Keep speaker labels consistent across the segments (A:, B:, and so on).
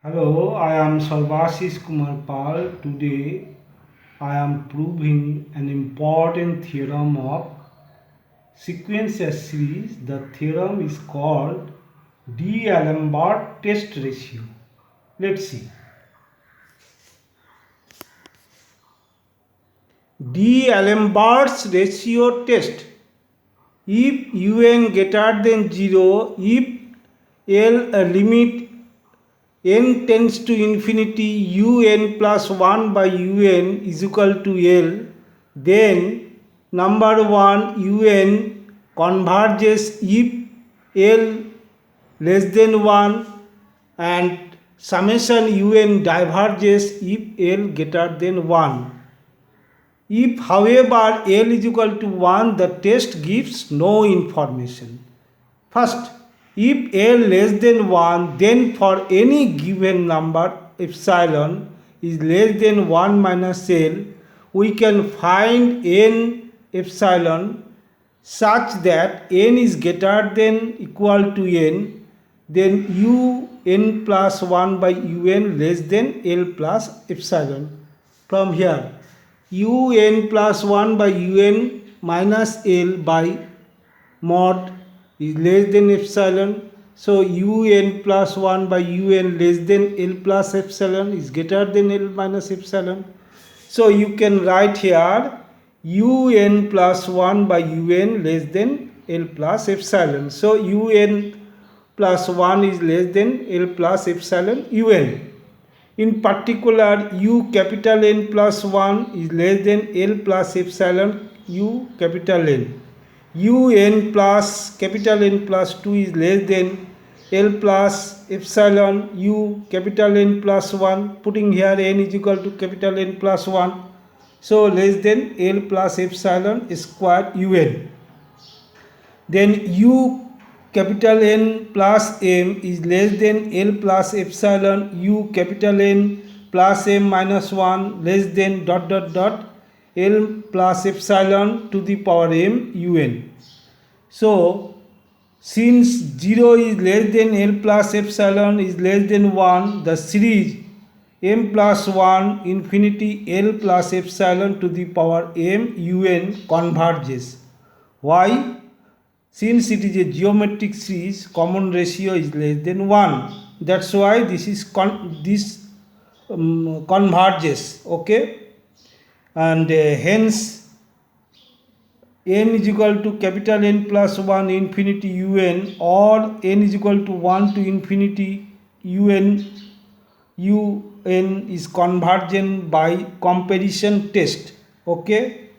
A: Hello, I am Sarvashish Kumar Pal. Today I am proving an important theorem of sequential series. The theorem is called D'Alembert test ratio. Let's see. D'Alembert's ratio test. If un greater than 0, if L limit n tends to infinity un plus 1 by un is equal to L, then number 1 un converges if L less than 1 and summation un diverges if L greater than 1. If however L is equal to 1, the test gives no information. First, if L less than 1, then for any given number epsilon is less than 1 minus L, we can find n epsilon such that n is greater than equal to n, then un plus 1 by un less than L plus epsilon. From here, un plus 1 by un minus L by mod is less than epsilon. So un plus 1 by un less than L plus epsilon is greater than L minus epsilon. So you can write here un plus 1 by un less than L plus epsilon. So un plus 1 is less than L plus epsilon un. In particular, u capital N plus 1 is less than L plus epsilon u capital N. Un plus capital N plus 2 is less than L plus epsilon u capital N plus 1. Putting here n is equal to capital N plus 1. So less than L plus epsilon square un. Then u capital N plus m is less than L plus epsilon u capital N plus m minus 1 less than L plus epsilon to the power m un. So since 0 is less than L plus epsilon is less than 1, the series m plus 1 infinity L plus epsilon to the power m un converges. Why? Since it is a geometric series, common ratio is less than 1. That's why this is converges. Okay, and hence n is equal to capital N plus 1 infinity un, or n is equal to 1 to infinity un is convergent by comparison test. Okay,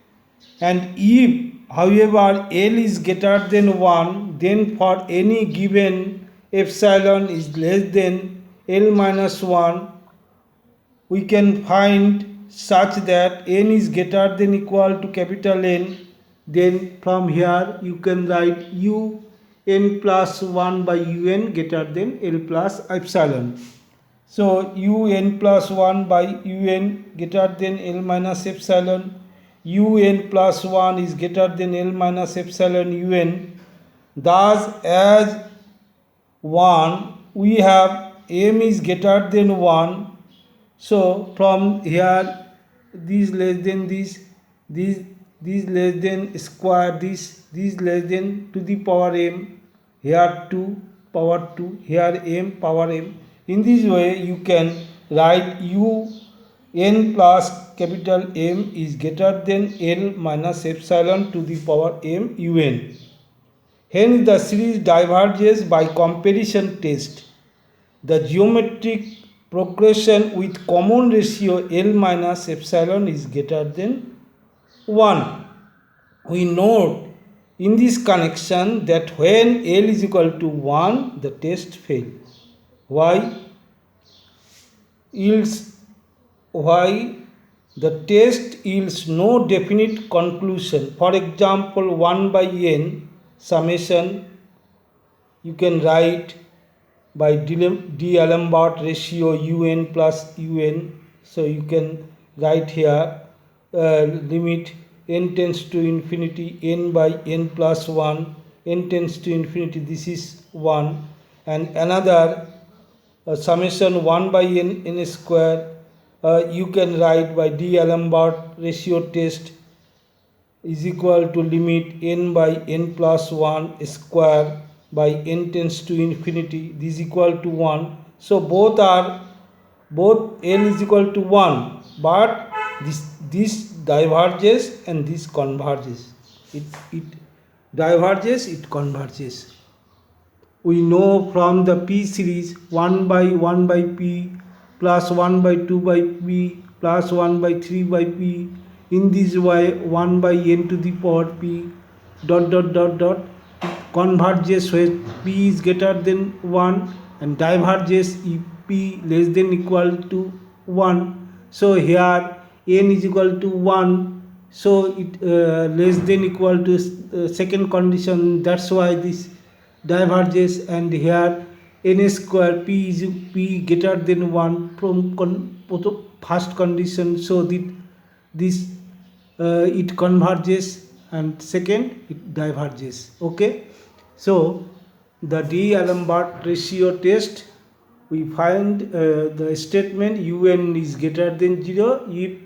A: and if however L is greater than 1, then for any given epsilon is less than L minus 1, we can find such that n is greater than equal to capital N. Then from here you can write un plus 1 by un greater than L plus epsilon. So un plus 1 by un greater than L minus epsilon, un plus 1 is greater than L minus epsilon un. Thus as 1 we have m is greater than 1. So from here this less than this less than square, this less than to the power m, here 2 power 2, here m power m. In this way you can write un plus capital M is greater than L minus epsilon to the power m un. Hence the series diverges by comparison test. The geometric progression with common ratio L minus epsilon is greater than 1. We note in this connection that when L is equal to 1, the test fails. Why? Why? The test yields no definite conclusion. For example, 1 by n summation you can write by D'Alembert ratio un plus un. So you can write here limit n tends to infinity n by n plus 1, n tends to infinity, this is 1, and another summation 1 by n square. You can write by D'Alembert ratio test is equal to limit n by n plus 1 square by n tends to infinity. This is equal to 1. So both n is equal to 1, but this diverges and this converges. It diverges, it converges. We know from the P series 1 by P plus 1 by 2 by P plus 1 by 3 by P. In this way 1 by n to the power P dot converges when P is greater than 1 and diverges if P less than equal to 1. So here n is equal to 1, so it less than equal to second condition, that's why this diverges, and here n square p is p greater than 1 from first condition, so this it converges and second it diverges. Okay, so the D'Alembert ratio test, we find the statement un is greater than 0 if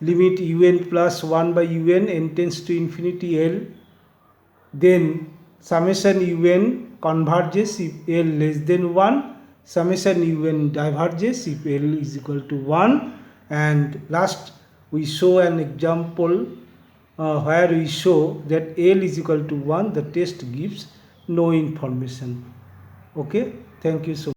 A: limit un plus 1 by un n tends to infinity L, then summation un converges if L less than 1, summation un diverges if L is equal to 1, and last we show an example where we show that L is equal to 1, the test gives no information. Okay, thank you so much.